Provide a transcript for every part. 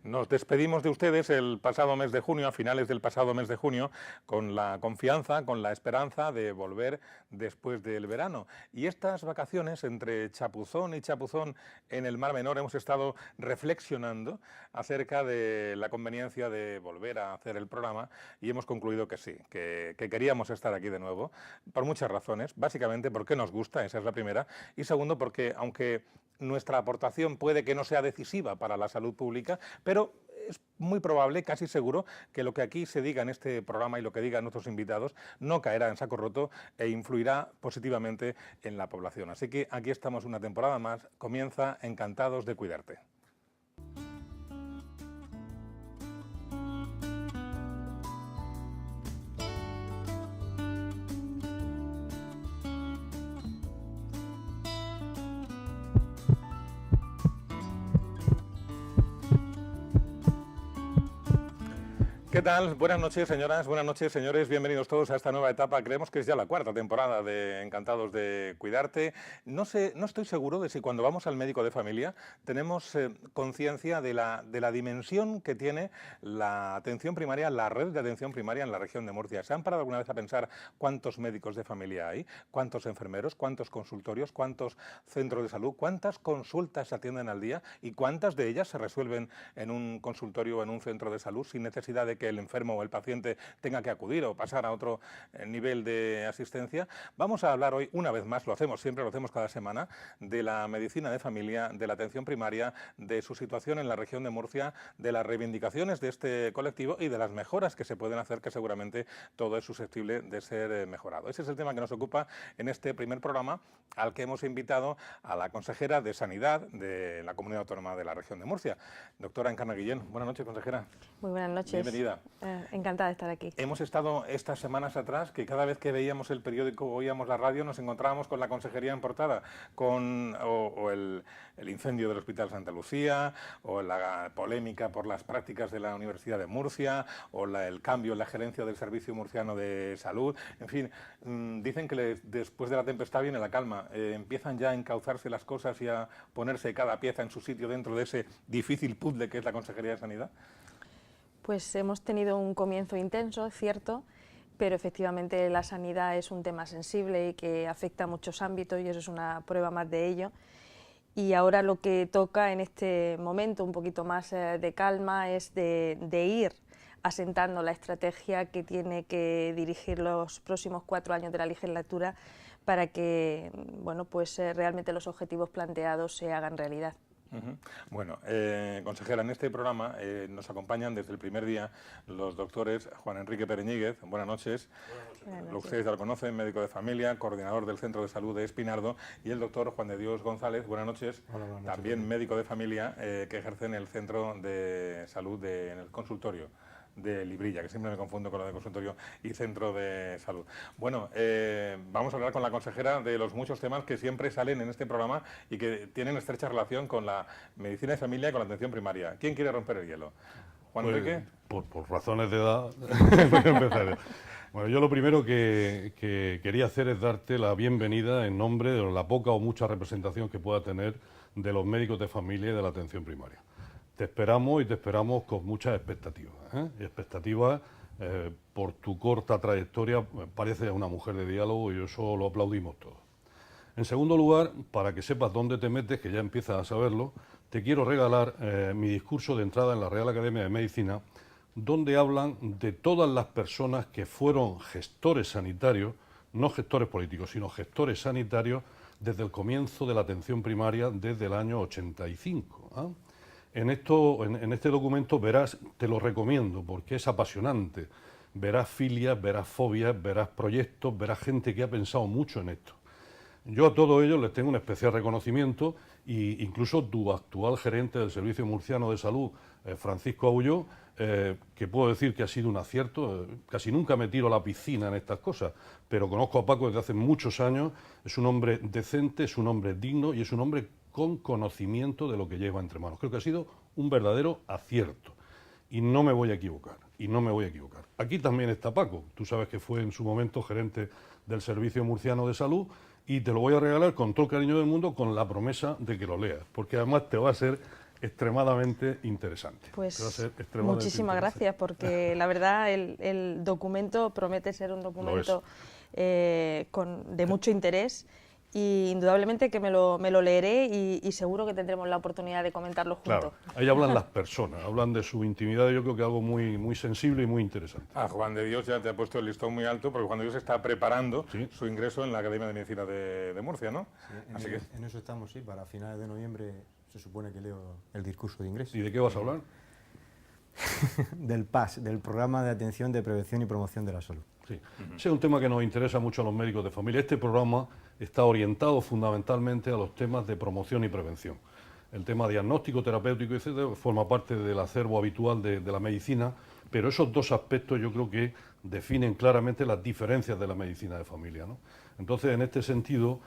Nos despedimos de ustedes el pasado mes de junio, a finales del pasado mes de junio, con la confianza, con la esperanza de volver después del verano. Y estas vacaciones, entre chapuzón y chapuzón en el Mar Menor, hemos estado reflexionando acerca de la conveniencia de volver a hacer el programa y hemos concluido que sí, que queríamos estar aquí de nuevo, por muchas razones. Básicamente porque nos gusta, esa es la primera, y segundo porque, aunque nuestra aportación puede que no sea decisiva para la salud pública, pero es muy probable, casi seguro, que lo que aquí se diga en este programa y lo que digan nuestros invitados no caerá en saco roto e influirá positivamente en la población. Así que aquí estamos una temporada más, comienza Encantados de Cuidarte. ¿Qué tal? Buenas noches, señoras, buenas noches, señores. Bienvenidos todos a esta nueva etapa. Creemos que es ya la cuarta temporada de Encantados de Cuidarte. No estoy seguro de si cuando vamos al médico de familia tenemos conciencia de la dimensión que tiene la atención primaria, la red de atención primaria en la región de Murcia. ¿Se han parado alguna vez a pensar cuántos médicos de familia hay? ¿Cuántos enfermeros? ¿Cuántos consultorios? ¿Cuántos centros de salud? ¿Cuántas consultas se atienden al día? ¿Y cuántas de ellas se resuelven en un consultorio o en un centro de salud sin necesidad de que el enfermo o el paciente tenga que acudir o pasar a otro nivel de asistencia? Vamos a hablar hoy, una vez más, lo hacemos siempre, lo hacemos cada semana, de la medicina de familia, de la atención primaria, de su situación en la región de Murcia, de las reivindicaciones de este colectivo y de las mejoras que se pueden hacer, que seguramente todo es susceptible de ser mejorado. Ese es el tema que nos ocupa en este primer programa, al que hemos invitado a la consejera de Sanidad de la Comunidad Autónoma de la región de Murcia, doctora Encarna Guillén. Buenas noches, consejera. Muy buenas noches. Bienvenida. Encantada de estar aquí. Hemos estado estas semanas atrás que cada vez que veíamos el periódico o oíamos la radio nos encontrábamos con la consejería en portada, o el incendio del Hospital Santa Lucía, o la polémica por las prácticas de la Universidad de Murcia, o el cambio en la gerencia del Servicio Murciano de Salud. En fin, dicen que después de la tempestad viene la calma. Empiezan ya a encauzarse las cosas y a ponerse cada pieza en su sitio dentro de ese difícil puzzle que es la Consejería de Sanidad. Pues hemos tenido un comienzo intenso, es cierto, pero efectivamente la sanidad es un tema sensible y que afecta a muchos ámbitos y eso es una prueba más de ello. Y ahora lo que toca en este momento un poquito más de calma es de ir asentando la estrategia que tiene que dirigir los próximos 4 años de la legislatura para que realmente los objetivos planteados se hagan realidad. Bueno, consejera, en este programa nos acompañan desde el primer día los doctores Juan Enrique Pereñíguez. Buenas noches. Buenas noches. Ustedes ya lo conocen, médico de familia, coordinador del Centro de Salud de Espinardo, y el doctor Juan de Dios González. Buenas noches. Hola, buenas noches. También médico de familia que ejerce en el Centro de Salud, en el consultorio de Librilla, que siempre me confundo con lo de consultorio y centro de salud. Bueno, vamos a hablar con la consejera de los muchos temas que siempre salen en este programa y que tienen estrecha relación con la medicina de familia y con la atención primaria. ¿Quién quiere romper el hielo? ¿Juan Enrique? Por razones de edad, voy a empezar. Bueno, yo lo primero que quería hacer es darte la bienvenida en nombre de la poca o mucha representación que pueda tener de los médicos de familia y de la atención primaria. Te esperamos y te esperamos con muchas expectativas. Expectativas por tu corta trayectoria, pareces una mujer de diálogo y eso lo aplaudimos todos. En segundo lugar, para que sepas dónde te metes, que ya empiezas a saberlo, te quiero regalar mi discurso de entrada en la Real Academia de Medicina, donde hablan de todas las personas que fueron gestores sanitarios, no gestores políticos, sino gestores sanitarios desde el comienzo de la atención primaria desde el año 85. En este documento verás, te lo recomiendo porque es apasionante, verás filias, verás fobias, verás proyectos, verás gente que ha pensado mucho en esto. Yo a todos ellos les tengo un especial reconocimiento e incluso tu actual gerente del Servicio Murciano de Salud, Francisco Aulló, que puedo decir que ha sido un acierto. Casi nunca me tiro a la piscina en estas cosas, pero conozco a Paco desde hace muchos años. Es un hombre decente, es un hombre digno y es un hombre con conocimiento de lo que lleva entre manos. Creo que ha sido un verdadero acierto y no me voy a equivocar, Aquí también está Paco, tú sabes que fue en su momento gerente del Servicio Murciano de Salud y te lo voy a regalar con todo el cariño del mundo con la promesa de que lo leas, porque además te va a ser extremadamente interesante. Pues Va a ser extremadamente muchísimas interesante. gracias, porque la verdad el documento promete ser un documento de mucho interés, y indudablemente que me lo leeré y seguro que tendremos la oportunidad de comentarlo juntos. Claro, ahí hablan las personas, hablan de su intimidad, yo creo que algo muy, muy sensible y muy interesante. Juan de Dios ya te ha puesto el listón muy alto, porque Juan de Dios está preparando Sí. su ingreso en la Academia de Medicina de Murcia, ¿no? Sí, en eso estamos, sí. Para finales de noviembre se supone que leo el discurso de ingreso. ¿Y de qué vas a hablar? Del PAS, del Programa de Atención de Prevención y Promoción de la Salud. Sí. Ese es un tema que nos interesa mucho a los médicos de familia. Este programa está orientado fundamentalmente a los temas de promoción y prevención. El tema diagnóstico, terapéutico, etcétera, forma parte del acervo habitual de la medicina, pero esos dos aspectos yo creo que definen claramente las diferencias de la medicina de familia, ¿no? Entonces, en este sentido,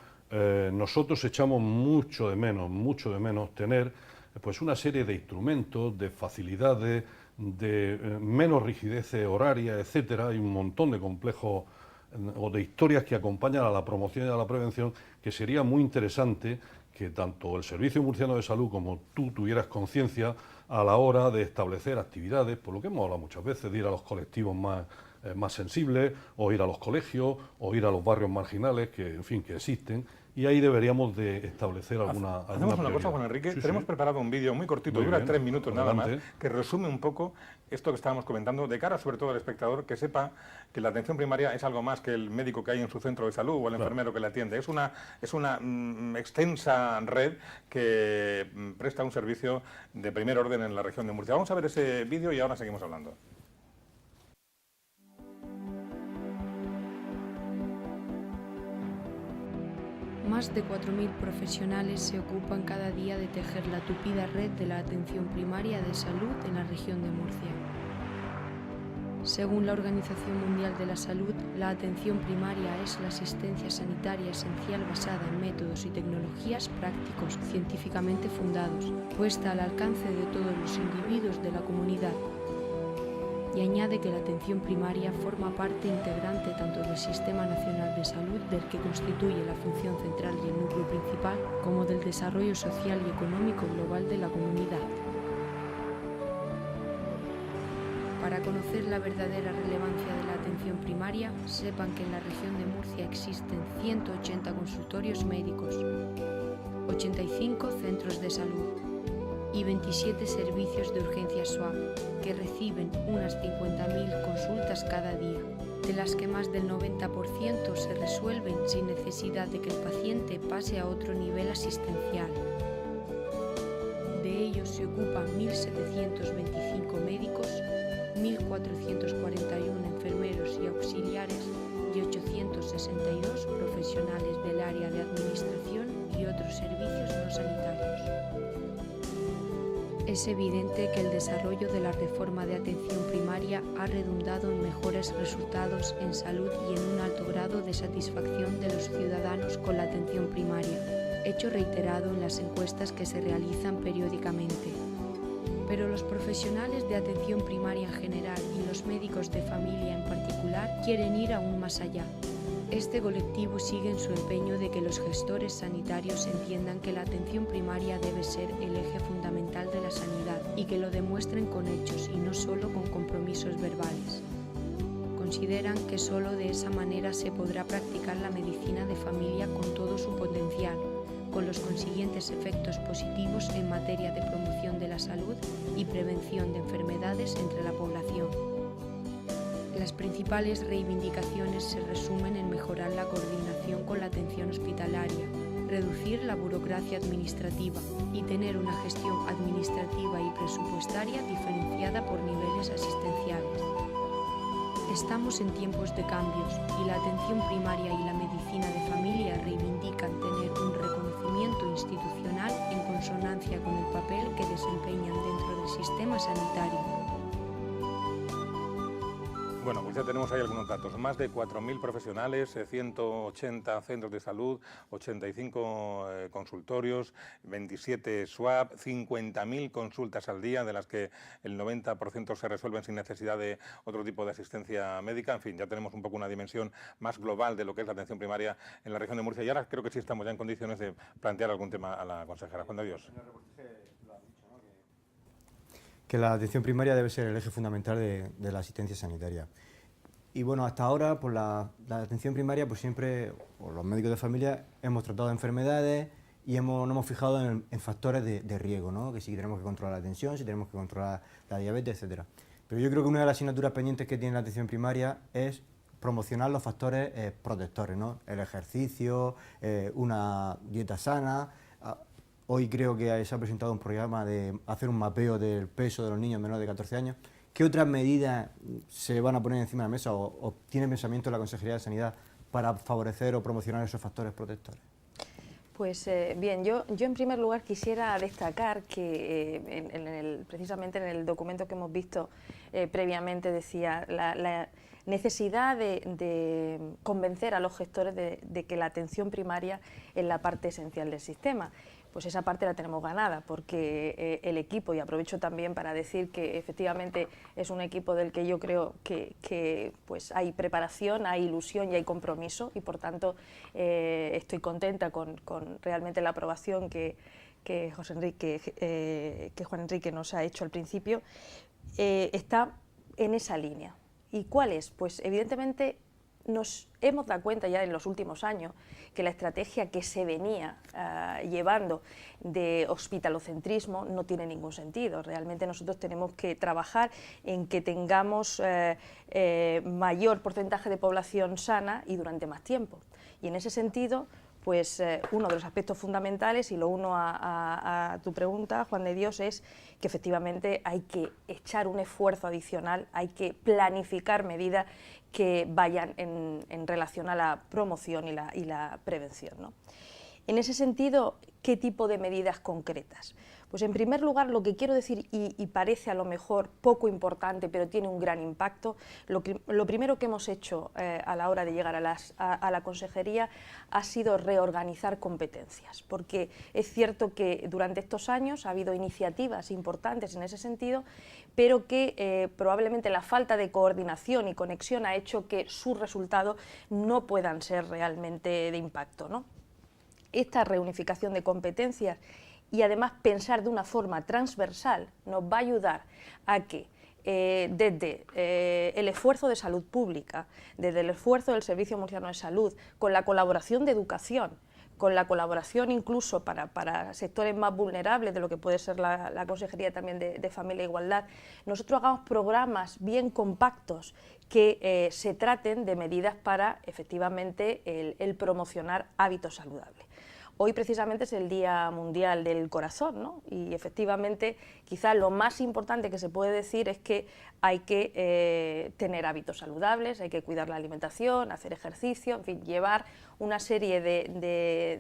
nosotros echamos mucho de menos tener pues una serie de instrumentos, de facilidades, de menos rigidez horaria, etcétera. Hay un montón de complejos o de historias que acompañan a la promoción y a la prevención, que sería muy interesante que tanto el Servicio Murciano de Salud como tú tuvieras conciencia a la hora de establecer actividades, por lo que hemos hablado muchas veces, de ir a los colectivos más sensibles, o ir a los colegios, o ir a los barrios marginales, que en fin, que existen, y ahí deberíamos de establecer alguna Hacemos una prioridad. cosa, Juan Enrique. Sí, Tenemos sí. preparado un vídeo muy cortito, Muy dura bien. 3 minutos nada más, Adelante. que resume un poco esto que estábamos comentando, de cara sobre todo al espectador, que sepa que la atención primaria es algo más que el médico que hay en su centro de salud o el enfermero que le atiende. Es una extensa red que presta un servicio de primer orden en la región de Murcia. Vamos a ver ese vídeo y ahora seguimos hablando. Más de 4.000 profesionales se ocupan cada día de tejer la tupida red de la atención primaria de salud en la región de Murcia. Según la Organización Mundial de la Salud, la atención primaria es la asistencia sanitaria esencial basada en métodos y tecnologías prácticos, científicamente fundados, puesta al alcance de todos los individuos de la comunidad. Y añade que la atención primaria forma parte integrante tanto del Sistema Nacional de Salud, del que constituye la función central y el núcleo principal, como del desarrollo social y económico global de la comunidad. Para conocer la verdadera relevancia de la atención primaria, sepan que en la región de Murcia existen 180 consultorios médicos, 85 centros de salud y 27 servicios de urgencia SWAP, que reciben unas 50.000 consultas cada día, de las que más del 90% se resuelven sin necesidad de que el paciente pase a otro nivel asistencial. De ellos se ocupan 1.725 médicos, 1.441 enfermeros y auxiliares y 862 profesionales del área de administración y otros servicios no sanitarios. Es evidente que el desarrollo de la reforma de atención primaria ha redundado en mejores resultados en salud y en un alto grado de satisfacción de los ciudadanos con la atención primaria, hecho reiterado en las encuestas que se realizan periódicamente. Pero los profesionales de atención primaria en general y los médicos de familia en particular quieren ir aún más allá. Este colectivo sigue en su empeño de que los gestores sanitarios entiendan que la atención primaria debe ser el eje fundamental de la sanidad y que lo demuestren con hechos y no solo con compromisos verbales. Consideran que solo de esa manera se podrá practicar la medicina de familia con todo su potencial, con los consiguientes efectos positivos en materia de promoción de la salud y prevención de enfermedades entre la población. Las principales reivindicaciones se resumen en mejorar la coordinación con la atención hospitalaria, reducir la burocracia administrativa y tener una gestión administrativa y presupuestaria diferenciada por niveles asistenciales. Estamos en tiempos de cambios y la atención primaria y la medicina de familia reivindican tener un reconocimiento institucional en consonancia con el papel que desempeñan dentro del sistema sanitario. Bueno, pues ya tenemos ahí algunos datos. Más de 4.000 profesionales, 180 centros de salud, 85 consultorios, 27 SWAP, 50.000 consultas al día, de las que el 90% se resuelven sin necesidad de otro tipo de asistencia médica. En fin, ya tenemos un poco una dimensión más global de lo que es la atención primaria en la región de Murcia. Y ahora creo que sí estamos ya en condiciones de plantear algún tema a la consejera. Juan de Dios. En el reportaje lo has dicho, ¿no? que la atención primaria debe ser el eje fundamental de la asistencia sanitaria. Y bueno, hasta ahora, pues la atención primaria, pues siempre, o los médicos de familia, hemos tratado enfermedades y nos hemos fijado en factores de riesgo, ¿no? Que si tenemos que controlar la tensión, si tenemos que controlar la diabetes, etc. Pero yo creo que una de las asignaturas pendientes que tiene la atención primaria es promocionar los factores protectores, ¿no? El ejercicio, una dieta sana. Hoy creo que se ha presentado un programa de hacer un mapeo del peso de los niños menores de 14 años. ¿Qué otras medidas se van a poner encima de la mesa o tiene pensamiento la Consejería de Sanidad para favorecer o promocionar esos factores protectores? Pues bien, yo en primer lugar quisiera destacar que precisamente en el documento que hemos visto previamente decía la necesidad de convencer a los gestores de que la atención primaria es la parte esencial del sistema. Pues esa parte la tenemos ganada, porque el equipo, y aprovecho también para decir que efectivamente es un equipo del que yo creo que pues hay preparación, hay ilusión y hay compromiso, y por tanto estoy contenta con realmente la aprobación que Juan Enrique nos ha hecho al principio, está en esa línea. ¿Y cuál es? Pues evidentemente nos hemos dado cuenta ya en los últimos años que la estrategia que se venía llevando de hospitalocentrismo no tiene ningún sentido. Realmente nosotros tenemos que trabajar en que tengamos mayor porcentaje de población sana y durante más tiempo. Y en ese sentido, pues uno de los aspectos fundamentales, y lo uno a tu pregunta, Juan de Dios, es que efectivamente hay que echar un esfuerzo adicional, hay que planificar medidas que vayan en relación a la promoción y la prevención, ¿no? En ese sentido, ¿qué tipo de medidas concretas? Pues en primer lugar, lo que quiero decir, y parece a lo mejor poco importante, pero tiene un gran impacto, lo primero que hemos hecho a la hora de llegar a la consejería ha sido reorganizar competencias, porque es cierto que durante estos años ha habido iniciativas importantes en ese sentido, pero que probablemente la falta de coordinación y conexión ha hecho que sus resultados no puedan ser realmente de impacto, ¿no? Esta reunificación de competencias y además pensar de una forma transversal nos va a ayudar a que desde el esfuerzo de salud pública, desde el esfuerzo del Servicio Murciano de Salud, con la colaboración de educación, con la colaboración incluso para sectores más vulnerables de lo que puede ser la Consejería también de Familia e Igualdad, nosotros hagamos programas bien compactos que se traten de medidas para efectivamente el promocionar hábitos saludables. Hoy precisamente es el Día Mundial del Corazón, ¿no? Y efectivamente quizás lo más importante que se puede decir es que hay que tener hábitos saludables, hay que cuidar la alimentación, hacer ejercicio, en fin, llevar una serie de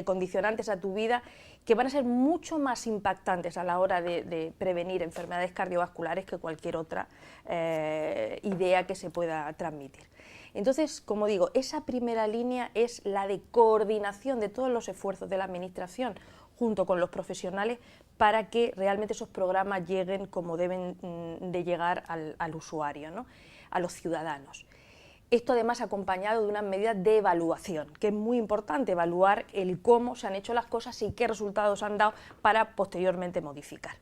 condicionantes a tu vida que van a ser mucho más impactantes a la hora de prevenir enfermedades cardiovasculares que cualquier otra idea que se pueda transmitir. Entonces, como digo, esa primera línea es la de coordinación de todos los esfuerzos de la Administración junto con los profesionales para que realmente esos programas lleguen como deben de llegar al usuario, ¿no? A los ciudadanos. Esto además acompañado de unas medidas de evaluación, que es muy importante evaluar el cómo se han hecho las cosas y qué resultados han dado para posteriormente modificar.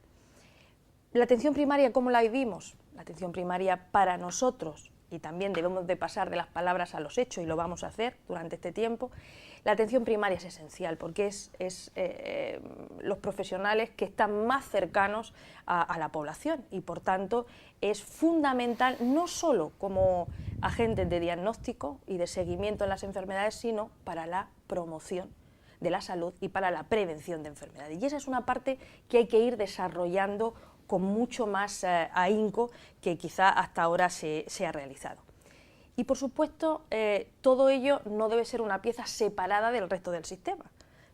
La atención primaria, ¿cómo la vivimos? La atención primaria para nosotros, y también debemos de pasar de las palabras a los hechos y lo vamos a hacer durante este tiempo, la atención primaria es esencial porque es los profesionales que están más cercanos a la población y por tanto es fundamental no solo como agentes de diagnóstico y de seguimiento en las enfermedades, sino para la promoción de la salud y para la prevención de enfermedades. Y esa es una parte que hay que ir desarrollando con mucho más ahínco que quizá hasta ahora se ha realizado. Y por supuesto, todo ello no debe ser una pieza separada del resto del sistema,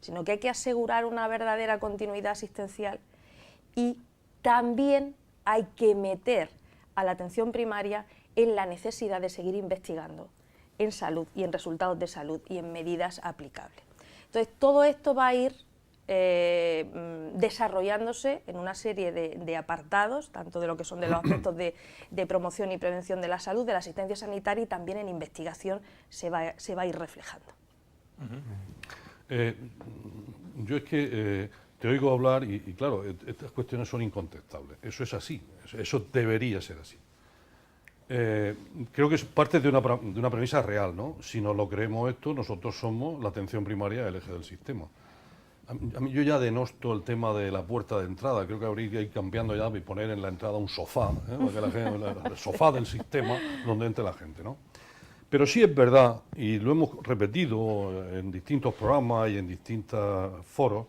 sino que hay que asegurar una verdadera continuidad asistencial y también hay que meter a la atención primaria en la necesidad de seguir investigando en salud y en resultados de salud y en medidas aplicables. Entonces, todo esto va a ir desarrollándose en una serie de apartados, tanto de lo que son de los aspectos de promoción y prevención de la salud, de la asistencia sanitaria y también en investigación se va a ir reflejando. Yo es que te oigo hablar y claro, estas cuestiones son incontestables. Eso es así, eso debería ser así. Creo que es parte de una premisa real, ¿no? Si no lo creemos esto, nosotros somos la atención primaria, el eje del sistema. A mí yo ya denosto el tema de la puerta de entrada, creo que habría que ir cambiando ya y poner en la entrada un sofá, para que la gente, el sofá del sistema donde entre la gente, ¿no? Pero sí es verdad, y lo hemos repetido en distintos programas y en distintos foros,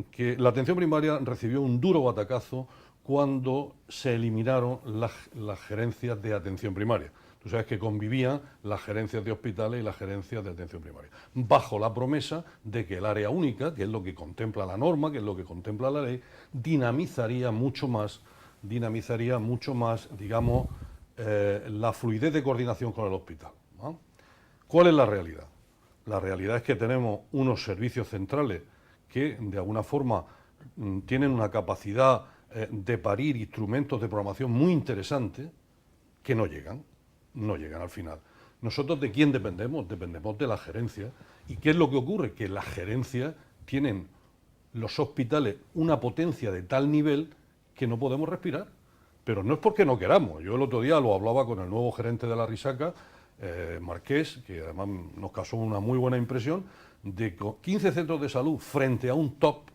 que la atención primaria recibió un duro batacazo cuando se eliminaron las gerencias de atención primaria. Tú sabes que convivían las gerencias de hospitales y las gerencias de atención primaria, bajo la promesa de que el área única, que es lo que contempla la norma, que es lo que contempla la ley, dinamizaría mucho más, digamos, la fluidez de coordinación con el hospital, ¿no? ¿Cuál es la realidad? La realidad es que tenemos unos servicios centrales que, de alguna forma, tienen una capacidad de parir instrumentos de programación muy interesantes que no llegan al final. ¿Nosotros de quién dependemos? Dependemos de la gerencia. ¿Y qué es lo que ocurre? Que las gerencias tienen, los hospitales, una potencia de tal nivel que no podemos respirar. Pero no es porque no queramos. Yo el otro día lo hablaba con el nuevo gerente de la Risaca, Marqués, que además nos causó una muy buena impresión, de 15 centros de salud frente a un top.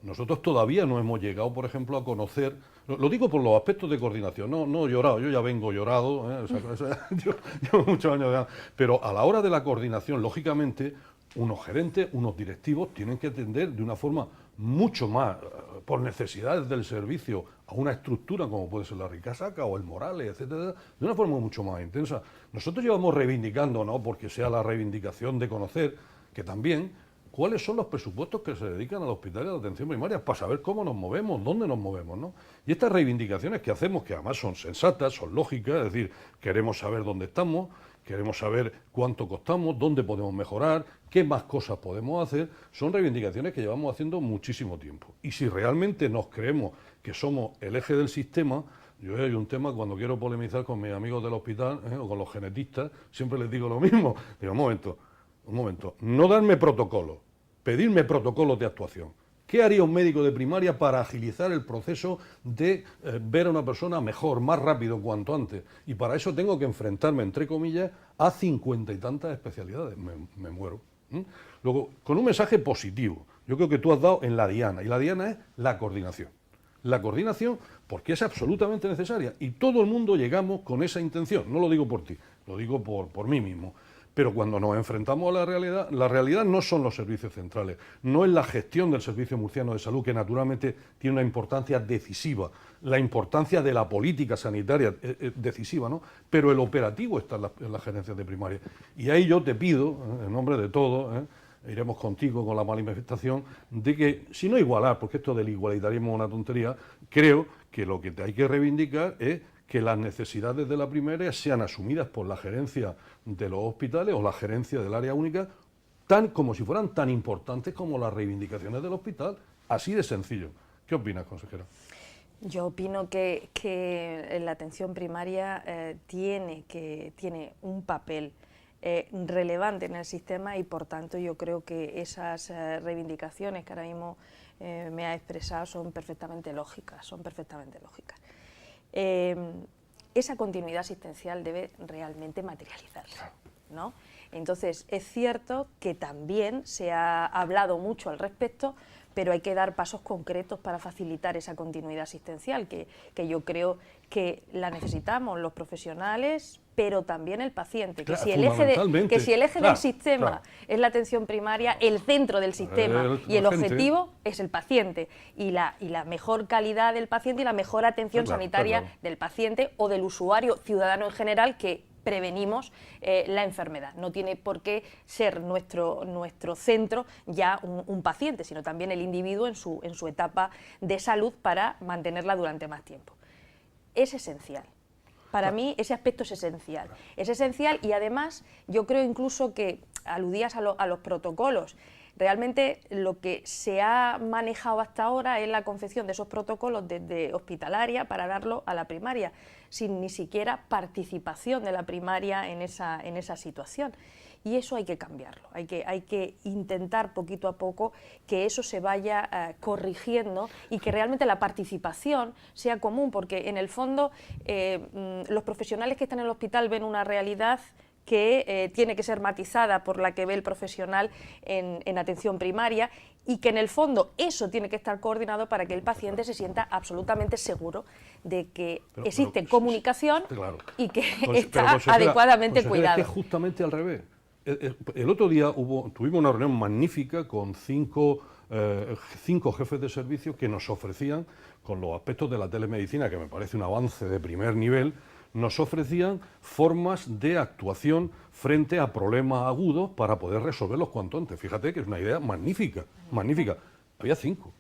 Nosotros todavía no hemos llegado, por ejemplo, a conocer, lo digo por los aspectos de coordinación, no llorado, yo ya vengo llorado, llevo muchos años ya, pero a la hora de la coordinación, lógicamente, unos gerentes, unos directivos tienen que atender de una forma mucho más, por necesidades del servicio, a una estructura como puede ser la Risaca o el Morales, etcétera, de una forma mucho más intensa. Nosotros llevamos reivindicando, no porque sea la reivindicación de conocer, que también, cuáles son los presupuestos que se dedican al hospital y a la atención primaria, para saber cómo nos movemos, dónde nos movemos, ¿no? Y estas reivindicaciones que hacemos, que además son sensatas, son lógicas, es decir, queremos saber dónde estamos, queremos saber cuánto costamos, dónde podemos mejorar, qué más cosas podemos hacer, son reivindicaciones que llevamos haciendo muchísimo tiempo. Y si realmente nos creemos que somos el eje del sistema, yo hay un tema cuando quiero polemizar con mis amigos del hospital o con los genetistas, siempre les digo lo mismo, digo, un momento, no darme protocolos, pedirme protocolos de actuación. ¿Qué haría un médico de primaria para agilizar el proceso de ver a una persona mejor, más rápido, cuanto antes? Y para eso tengo que enfrentarme, entre comillas, a 50 y tantas especialidades. Me muero. Luego, con un mensaje positivo. Yo creo que tú has dado en la diana, y la diana es la coordinación. La coordinación, porque es absolutamente necesaria, y todo el mundo llegamos con esa intención. No lo digo por ti, lo digo por mí mismo. Pero cuando nos enfrentamos a la realidad no son los servicios centrales, no es la gestión del Servicio Murciano de Salud, que naturalmente tiene una importancia decisiva, la importancia de la política sanitaria es decisiva, ¿no? Pero el operativo está en las gerencias de primaria. Y ahí yo te pido, en nombre de todos, iremos contigo con la manifestación, de que, si no igualar, porque esto del igualitarismo es una tontería, creo que lo que hay que reivindicar es que las necesidades de la primaria sean asumidas por la gerencia de los hospitales o la gerencia del área única, como si fueran tan importantes como las reivindicaciones del hospital. Así de sencillo. ¿Qué opinas, consejera? Yo opino que la atención primaria tiene un papel relevante en el sistema y, por tanto, yo creo que esas reivindicaciones que ahora mismo me ha expresado son perfectamente lógicas, esa continuidad asistencial debe realmente materializarse, ¿no? Entonces, es cierto que también se ha hablado mucho al respecto, pero hay que dar pasos concretos para facilitar esa continuidad asistencial, que yo creo que la necesitamos los profesionales, pero también el paciente, que si el eje del sistema es la atención primaria, el centro del sistema y el objetivo es el paciente, y la mejor calidad del paciente y la mejor atención sanitaria del paciente o del usuario ciudadano en general, que prevenimos la enfermedad. No tiene por qué ser nuestro centro ya un paciente, sino también el individuo en su etapa de salud para mantenerla durante más tiempo. Es esencial. Para mí ese aspecto es esencial. Es esencial, y además yo creo incluso que aludías a los protocolos. Realmente lo que se ha manejado hasta ahora es la confección de esos protocolos desde hospitalaria para darlo a la primaria, sin ni siquiera participación de la primaria en esa situación. Y eso hay que cambiarlo, hay que intentar poquito a poco que eso se vaya corrigiendo y que realmente la participación sea común, porque en el fondo los profesionales que están en el hospital ven una realidad que tiene que ser matizada por la que ve el profesional en atención primaria, y que en el fondo eso tiene que estar coordinado para que el paciente se sienta absolutamente seguro de que existe comunicación claro, y que pues, está consejera, adecuadamente consejera, cuidado. Es que justamente al revés. El otro día tuvimos una reunión magnífica con cinco jefes de servicio que nos ofrecían, con los aspectos de la telemedicina, que me parece un avance de primer nivel, nos ofrecían formas de actuación frente a problemas agudos para poder resolverlos cuanto antes. Fíjate que es una idea magnífica, magnífica. Había 5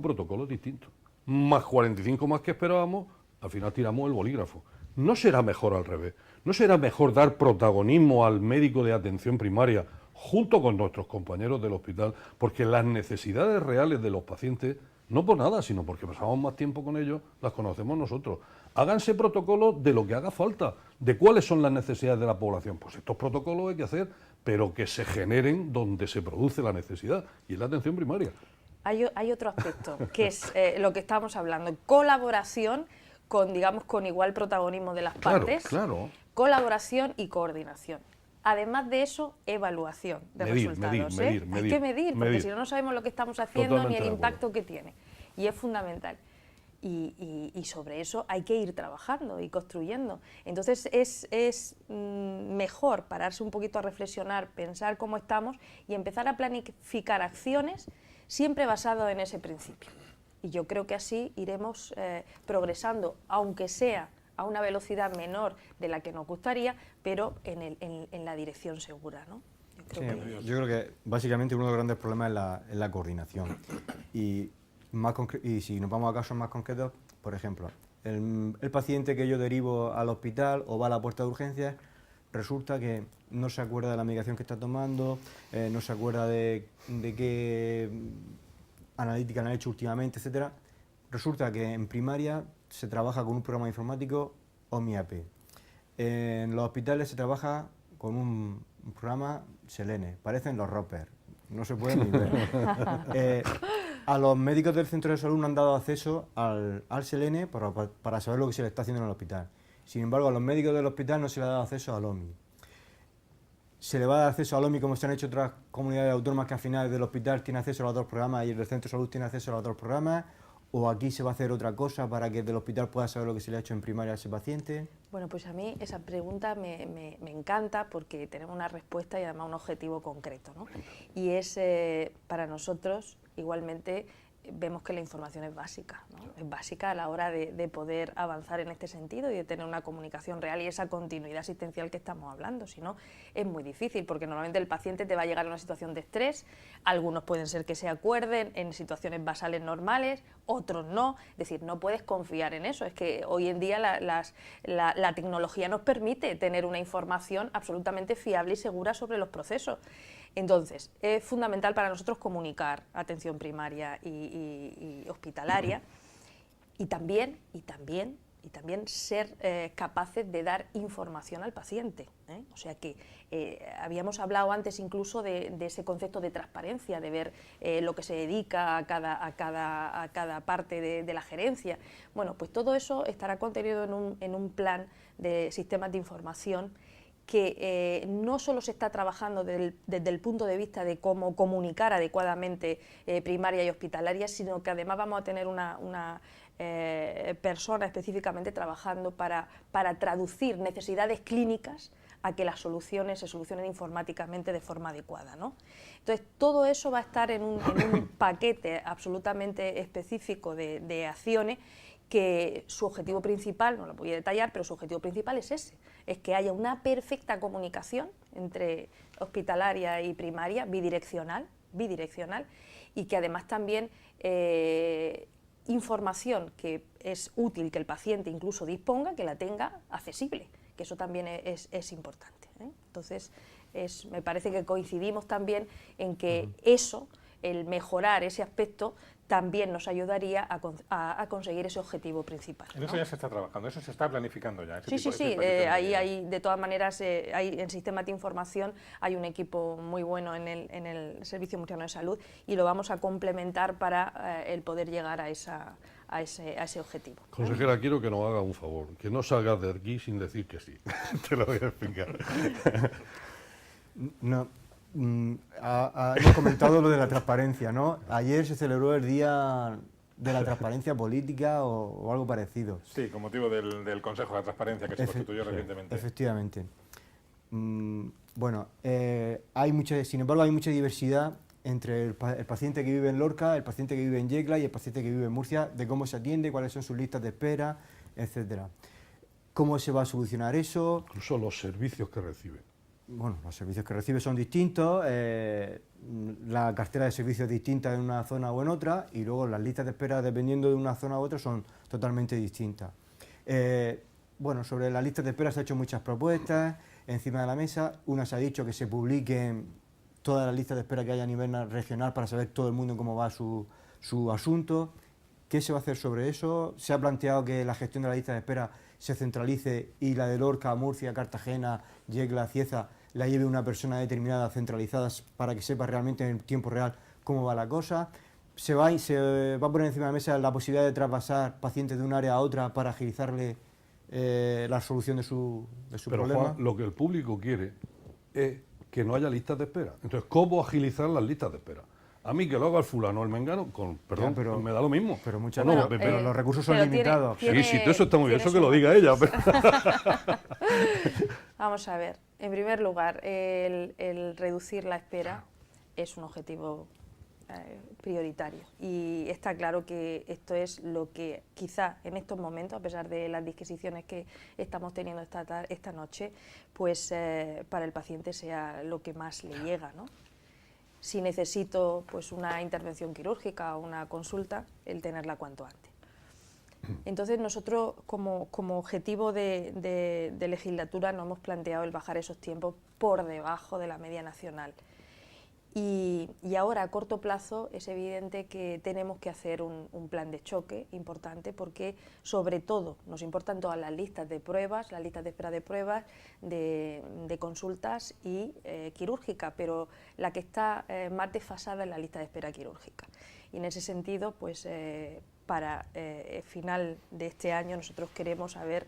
protocolos distintos, más 45 más que esperábamos, al final tiramos el bolígrafo. ¿No será mejor al revés? ¿No será mejor dar protagonismo al médico de atención primaria junto con nuestros compañeros del hospital? Porque las necesidades reales de los pacientes, no por nada, sino porque pasamos más tiempo con ellos, las conocemos nosotros. Háganse protocolos de lo que haga falta, de cuáles son las necesidades de la población. Pues estos protocolos hay que hacer, pero que se generen donde se produce la necesidad, y es la atención primaria. Hay otro aspecto, que es lo que estábamos hablando, colaboración con, digamos, con igual protagonismo de las partes, claro. Colaboración y coordinación. Además de eso, evaluación de resultados. Hay que medir, porque si no, no sabemos lo que estamos haciendo ni el impacto que tiene. Y es fundamental. Y sobre eso hay que ir trabajando y construyendo. Entonces es mejor pararse un poquito a reflexionar, pensar cómo estamos y empezar a planificar acciones siempre basado en ese principio. Y yo creo que así iremos progresando, aunque sea a una velocidad menor de la que nos gustaría, pero en la dirección segura, ¿no? Yo creo que básicamente uno de los grandes problemas es la coordinación. Y si nos vamos a casos más concretos, por ejemplo, el paciente que yo derivo al hospital o va a la puerta de urgencias, resulta que no se acuerda de la medicación que está tomando, no se acuerda de qué analítica han hecho últimamente, etcétera. Resulta que en primaria se trabaja con un programa informático OMIAP. En los hospitales se trabaja con un programa Selene, parecen los Roper, no se pueden ni ver. A los médicos del centro de salud no han dado acceso al Selene para saber lo que se le está haciendo en el hospital. Sin embargo, a los médicos del hospital no se le ha dado acceso al OMI. Se le va a dar acceso al OMI como se han hecho otras comunidades autónomas, que al final del hospital tiene acceso a los otros programas y el del centro de salud tiene acceso a los otros programas. ¿O aquí se va a hacer otra cosa para que del hospital pueda saber lo que se le ha hecho en primaria a ese paciente? Bueno, pues a mí esa pregunta me encanta, porque tenemos una respuesta y además un objetivo concreto, ¿no? Y es, para nosotros, igualmente, vemos que la información es básica, ¿no? Es básica a la hora de poder avanzar en este sentido y de tener una comunicación real y esa continuidad asistencial que estamos hablando. Si no, es muy difícil, porque normalmente el paciente te va a llegar a una situación de estrés, algunos pueden ser que se acuerden en situaciones basales normales, otros no, es decir, no puedes confiar en eso. Es que hoy en día la tecnología nos permite tener una información absolutamente fiable y segura sobre los procesos. Entonces, es fundamental para nosotros comunicar atención primaria y hospitalaria, y también ser capaces de dar información al paciente, ¿eh? O sea que habíamos hablado antes incluso de ese concepto de transparencia, de ver lo que se dedica a cada parte de la gerencia. Bueno, pues todo eso estará contenido en un plan de sistemas de información que no solo se está trabajando desde el punto de vista de cómo comunicar adecuadamente primaria y hospitalaria, sino que además vamos a tener una persona específicamente trabajando para traducir necesidades clínicas a que las soluciones se solucionen informáticamente de forma adecuada, ¿no? Entonces, todo eso va a estar en un paquete absolutamente específico de acciones, que su objetivo principal, no lo voy a detallar, pero su objetivo principal es ese, es que haya una perfecta comunicación entre hospitalaria y primaria, bidireccional, y que además también información que es útil que el paciente incluso disponga, que la tenga accesible, que eso también es importante, ¿eh? Entonces, me parece que coincidimos también en que eso el mejorar ese aspecto también nos ayudaría a conseguir ese objetivo principal, En ¿no? eso ya se está trabajando, eso se está planificando ya. Sí, sí, sí, ahí de todas maneras en sistemas de información hay un equipo muy bueno en el Servicio Murciano de Salud y lo vamos a complementar para el poder llegar a ese objetivo. Consejera, quiero que nos haga un favor, que no salgas de aquí sin decir que sí. Te lo voy a explicar. No, hemos comentado lo de la transparencia, ¿no? Ayer se celebró el Día de la Transparencia Política o algo parecido. Sí, con motivo del Consejo de la Transparencia que se constituyó recientemente. Efectivamente. Bueno, sin embargo hay mucha diversidad entre el paciente que vive en Lorca, el paciente que vive en Yecla y el paciente que vive en Murcia, de cómo se atiende, cuáles son sus listas de espera, etcétera. ¿Cómo se va a solucionar eso? Incluso los servicios que reciben. Bueno, los servicios que recibe son distintos, la cartera de servicios es distinta en una zona o en otra, y luego las listas de espera, dependiendo de una zona u otra, son totalmente distintas. Bueno, sobre las listas de espera se han hecho muchas propuestas encima de la mesa. Una se ha dicho que se publiquen todas las listas de espera que hay a nivel regional para saber todo el mundo cómo va su asunto. ¿Qué se va a hacer sobre eso? Se ha planteado que la gestión de la lista de espera se centralice y la de Lorca, Murcia, Cartagena, Yecla, Cieza la lleve una persona determinada centralizada para que sepa realmente en tiempo real cómo va la cosa. Se va a poner encima de la mesa la posibilidad de traspasar pacientes de un área a otra para agilizarle la solución de su Pero problema. Juan, lo que el público quiere es que no haya listas de espera. Entonces, ¿cómo agilizar las listas de espera? A mí que lo haga el fulano o el mengano, perdón, Ya, pero me da lo mismo. Pero muchas ¿O no, Bueno, Pepe? pero los recursos son pero limitados. tiene- Sí, todo eso está muy bien, tiene eso que lo su- diga ella. Pero... Vamos a ver, en primer lugar, el reducir la espera es un objetivo prioritario y está claro que esto es lo que quizá en estos momentos, a pesar de las disquisiciones que estamos teniendo esta noche, pues para el paciente sea lo que más le llega, ¿no? Si necesito pues una intervención quirúrgica o una consulta, el tenerla cuanto antes. Entonces nosotros como objetivo de legislatura nos hemos planteado el bajar esos tiempos por debajo de la media nacional. Y ahora a corto plazo es evidente que tenemos que hacer un plan de choque importante porque sobre todo nos importan todas las listas de pruebas, las listas de espera de pruebas, de consultas y quirúrgica, pero la que está más desfasada es la lista de espera quirúrgica. Y en ese sentido, pues para final de este año nosotros queremos haber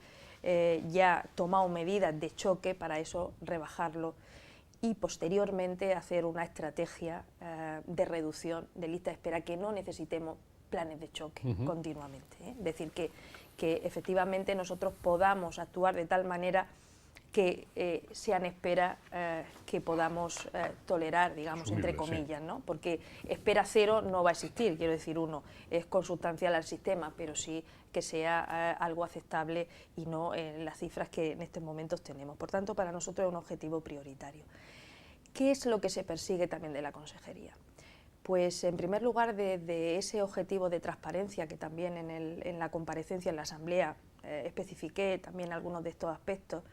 ya tomado medidas de choque para eso rebajarlo y posteriormente hacer una estrategia de reducción de lista de espera, que no necesitemos planes de choque continuamente. Es decir, que efectivamente nosotros podamos actuar de tal manera que sean esperas que podamos tolerar, digamos, Asumible, entre comillas, ¿no? Porque espera cero no va a existir, quiero decir, es consubstancial al sistema, pero sí que sea algo aceptable y no en las cifras que en estos momentos tenemos. Por tanto, para nosotros es un objetivo prioritario. ¿Qué es lo que se persigue también de la Consejería? Pues en primer lugar de ese objetivo de transparencia que también en la comparecencia en la Asamblea especifiqué también algunos de estos aspectos.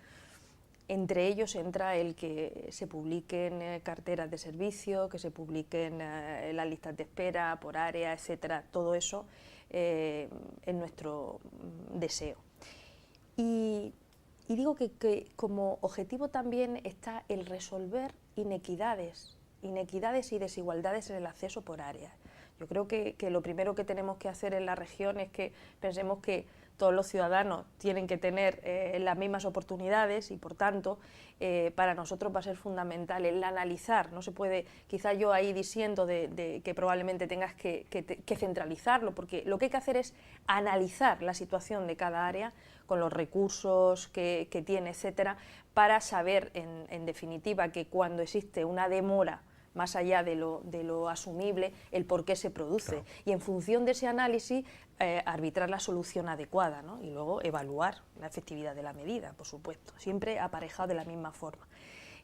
Entre ellos entra el que se publiquen carteras de servicio, que se publiquen las listas de espera por área, etcétera. Todo eso es nuestro deseo. Y digo que como objetivo también está el resolver inequidades y desigualdades en el acceso por áreas. Yo creo que lo primero que tenemos que hacer en la región es que pensemos que todos los ciudadanos tienen que tener las mismas oportunidades y, por tanto, para nosotros va a ser fundamental el analizar. No se puede, quizá yo ahí diciendo de que probablemente tengas que centralizarlo, porque lo que hay que hacer es analizar la situación de cada área con los recursos que tiene, etcétera, para saber, en definitiva, que cuando existe una demora más allá de lo asumible, el por qué se produce. Claro. Y en función de ese análisis, arbitrar la solución adecuada, ¿no? Y luego evaluar la efectividad de la medida, por supuesto, siempre aparejado de la misma forma.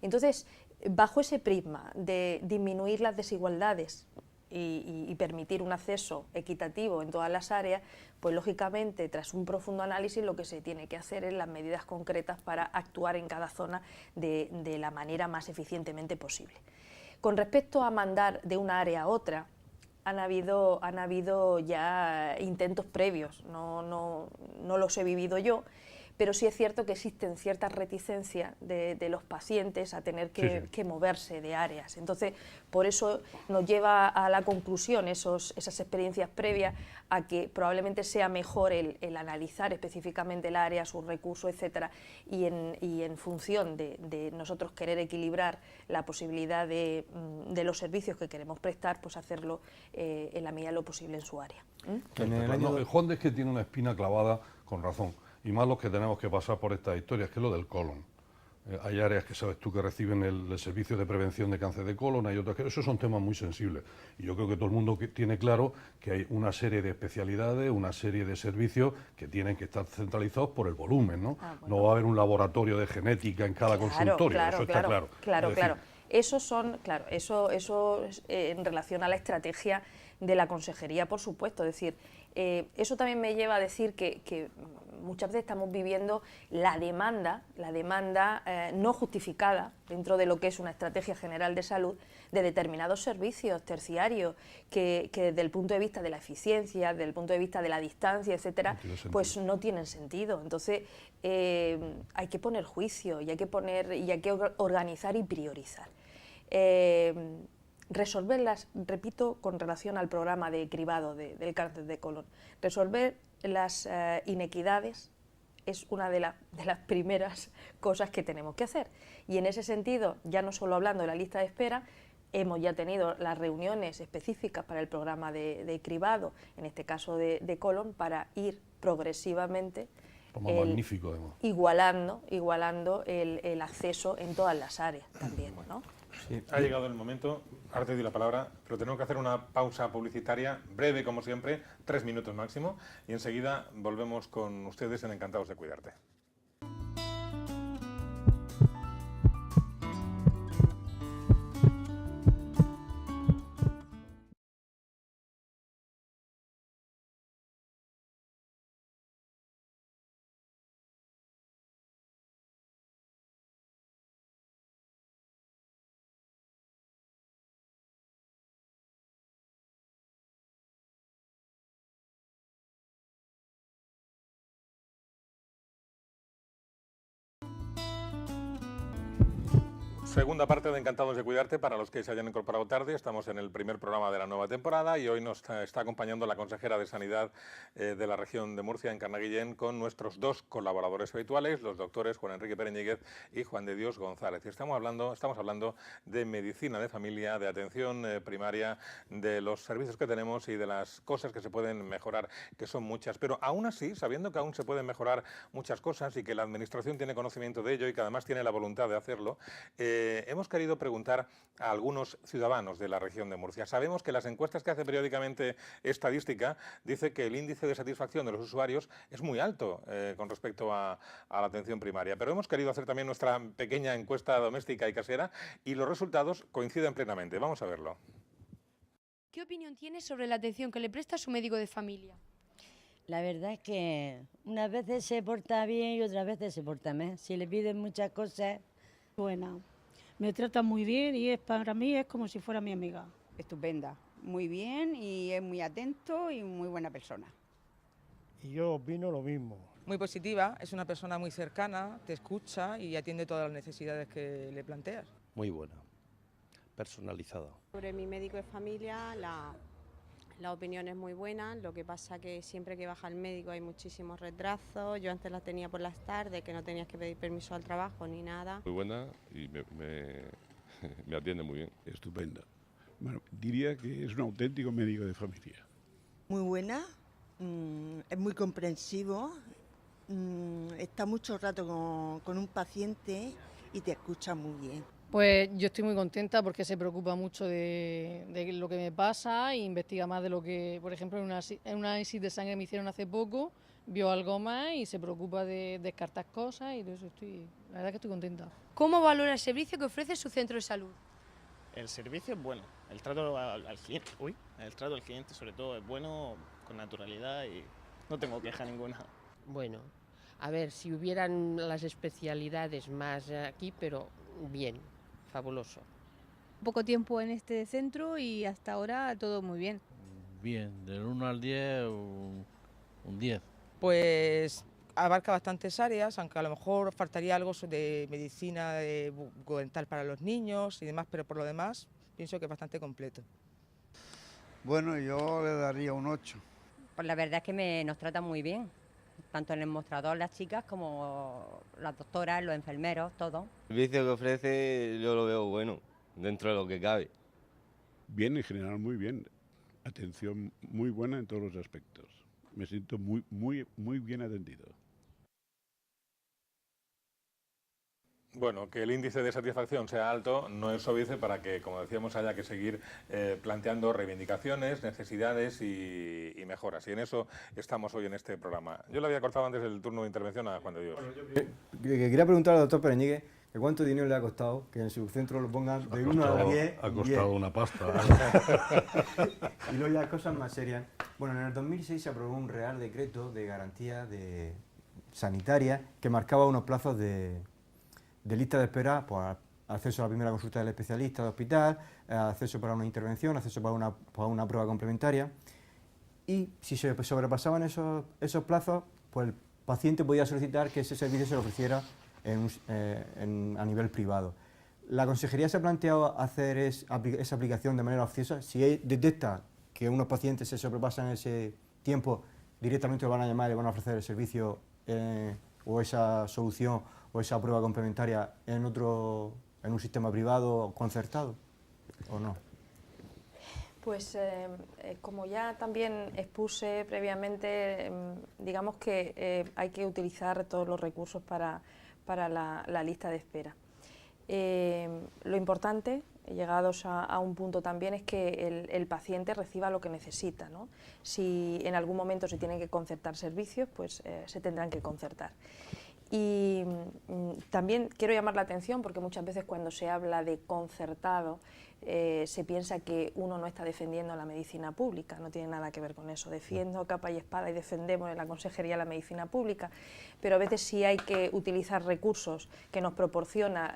Entonces, bajo ese prisma de disminuir las desigualdades y permitir un acceso equitativo en todas las áreas, pues lógicamente, tras un profundo análisis, lo que se tiene que hacer es las medidas concretas para actuar en cada zona de la manera más eficientemente posible. Con respecto a mandar de una área a otra, han habido ya intentos previos, no los he vivido yo, pero sí es cierto que existen ciertas reticencias de los pacientes a tener que moverse de áreas. Entonces, por eso nos lleva a la conclusión esas experiencias previas a que probablemente sea mejor el analizar específicamente el área, sus recursos, etcétera, y en función de nosotros querer equilibrar la posibilidad de los servicios que queremos prestar, pues hacerlo en la medida de lo posible en su área. El Juan es que tiene una espina clavada con razón, y más los que tenemos que pasar por estas historias, que es lo del colon. Hay áreas que sabes tú que reciben el servicio de prevención de cáncer de colon, hay otras que... Esos son temas muy sensibles. Y yo creo que todo el mundo tiene claro que hay una serie de especialidades, una serie de servicios que tienen que estar centralizados por el volumen, ¿no? Bueno. No va a haber un laboratorio de genética en cada consultorio, eso está claro. Claro. Eso en relación a la estrategia de la consejería, por supuesto. Es decir, eso también me lleva a decir que muchas veces estamos viviendo la demanda no justificada dentro de lo que es una estrategia general de salud de determinados servicios terciarios que desde el punto de vista de la eficiencia, desde el punto de vista de la distancia, etcétera, pues no tienen sentido. Entonces hay que poner juicio y hay que organizar y priorizar. Resolverlas, repito, con relación al programa de cribado del cáncer de colon, resolver las inequidades es una de las primeras cosas que tenemos que hacer. Y en ese sentido, ya no solo hablando de la lista de espera, hemos ya tenido las reuniones específicas para el programa de cribado, en este caso de colon, para ir progresivamente igualando el acceso en todas las áreas también, ¿no? Sí. Ha llegado el momento, ahora te doy la palabra, pero tenemos que hacer una pausa publicitaria, breve como siempre, 3 minutos máximo, y enseguida volvemos con ustedes en Encantados de Cuidarte. Segunda parte de Encantados de Cuidarte, para los que se hayan incorporado tarde. Estamos en el primer programa de la nueva temporada y hoy nos está acompañando la consejera de Sanidad de la región de Murcia, Encarna Guillén, con nuestros 2 colaboradores habituales, los doctores Juan Enrique Pereñíguez y Juan de Dios González. Estamos hablando de medicina de familia, de atención primaria, de los servicios que tenemos y de las cosas que se pueden mejorar, que son muchas. Pero aún así, sabiendo que aún se pueden mejorar muchas cosas y que la Administración tiene conocimiento de ello y que además tiene la voluntad de hacerlo, hemos querido preguntar a algunos ciudadanos de la región de Murcia. Sabemos que las encuestas que hace periódicamente Estadística dice que el índice de satisfacción de los usuarios es muy alto con respecto a la atención primaria, pero hemos querido hacer también nuestra pequeña encuesta doméstica y casera y los resultados coinciden plenamente. Vamos a verlo. ¿Qué opinión tiene sobre la atención que le presta su médico de familia? La verdad es que unas veces se porta bien y otras veces se porta mal. Si le piden muchas cosas... Buena, me trata muy bien y para mí es como si fuera mi amiga. Estupenda, muy bien y es muy atento y muy buena persona. Y yo opino lo mismo. Muy positiva, es una persona muy cercana, te escucha y atiende todas las necesidades que le planteas. Muy buena, personalizada. Sobre mi médico de familia, la opinión es muy buena, lo que pasa que siempre que baja el médico hay muchísimos retrasos. Yo antes las tenía por las tardes, que no tenías que pedir permiso al trabajo ni nada. Muy buena y me atiende muy bien. Estupenda. Bueno, diría que es un auténtico médico de familia. Muy buena, es muy comprensivo, está mucho rato con un paciente y te escucha muy bien. Pues yo estoy muy contenta porque se preocupa mucho de lo que me pasa e investiga más de lo que, por ejemplo, en un análisis de sangre me hicieron hace poco, vio algo más y se preocupa de descartar cosas y de eso la verdad que estoy contenta. ¿Cómo valora el servicio que ofrece su centro de salud? El servicio es bueno, el trato al cliente sobre todo es bueno, con naturalidad y no tengo queja ninguna. Bueno, a ver, si hubieran las especialidades más aquí, pero bien. Fabuloso. poco tiempo en este centro y hasta ahora todo muy bien. Bien, del 1 al 10, un 10. Pues abarca bastantes áreas, aunque a lo mejor faltaría algo de medicina bucodental para los niños y demás, pero por lo demás pienso que es bastante completo. Bueno, yo le daría un 8. Pues la verdad es que nos tratan muy bien, tanto en el mostrador las chicas como las doctoras, los enfermeros, todo. El servicio que ofrece yo lo veo bueno, dentro de lo que cabe. Bien, en general muy bien. Atención muy buena en todos los aspectos. Me siento muy bien atendido. Bueno, que el índice de satisfacción sea alto no es óbice para que, como decíamos, haya que seguir planteando reivindicaciones, necesidades y mejoras. Y en eso estamos hoy en este programa. Yo le había cortado antes el turno de intervención a Juan de Dios. Quería preguntar al doctor Pereñigue que cuánto dinero le ha costado que en su centro lo pongan de 1 a 10. Ha costado una pasta. Y luego ya cosas más serias. Bueno, en el 2006 se aprobó un Real Decreto de garantía sanitaria que marcaba unos plazos de lista de espera, pues acceso a la primera consulta del especialista de hospital, acceso para una intervención, acceso para una prueba complementaria. Y si se sobrepasaban esos plazos, pues el paciente podía solicitar que ese servicio se le ofreciera a nivel privado. La consejería se ha planteado hacer esa aplicación de manera oficiosa. Si detecta que unos pacientes se sobrepasan ese tiempo, directamente lo van a llamar y le van a ofrecer el servicio o esa solución o esa prueba complementaria en un sistema privado concertado, ¿o no? Pues como ya también expuse previamente, digamos que hay que utilizar todos los recursos para la lista de espera. Lo importante, llegados a un punto también, es que el paciente reciba lo que necesita, ¿no? Si en algún momento se tienen que concertar servicios, pues se tendrán que concertar. Y también quiero llamar la atención porque muchas veces cuando se habla de concertado se piensa que uno no está defendiendo la medicina pública, no tiene nada que ver con eso. Defiendo capa y espada y defendemos en la consejería la medicina pública, pero a veces sí hay que utilizar recursos que nos proporciona,